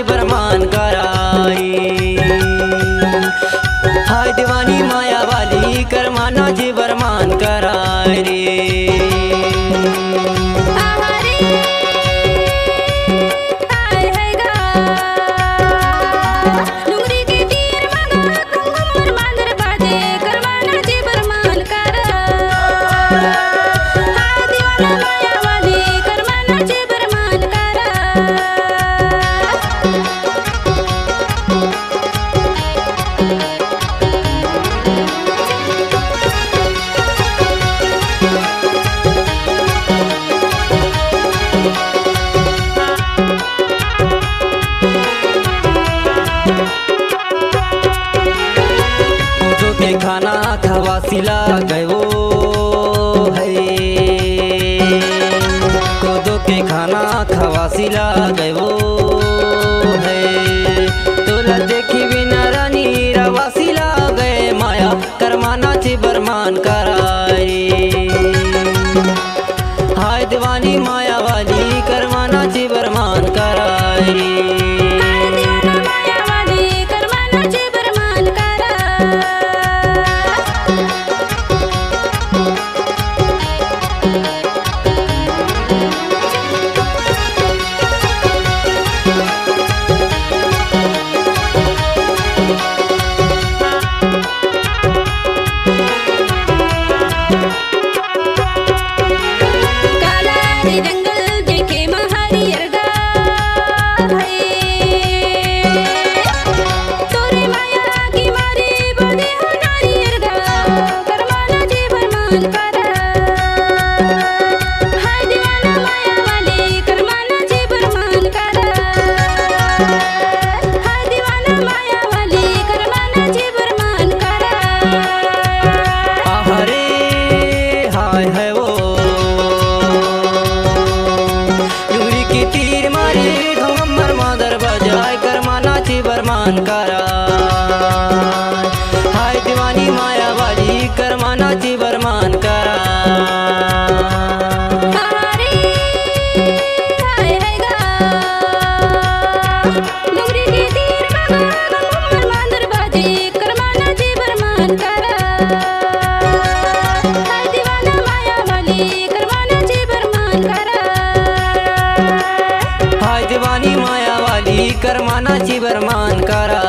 बरमान कराई हाय दीवानी माया वाली करमाना जी बरमान कराई रे खाना खवासिला गयो है कोदो के खाना खवासिला गयो है तोला देखी बिना रानी रवासिला गए माया करमाना ची बरमान कराई हाय दीवानी माया वाली करमाना ची बरमान कराई बरमान करा हाय दीवानी माया वाली करमाना ची बरमान करा हाय दीवानी माया वाली करमाना ची बरमान करा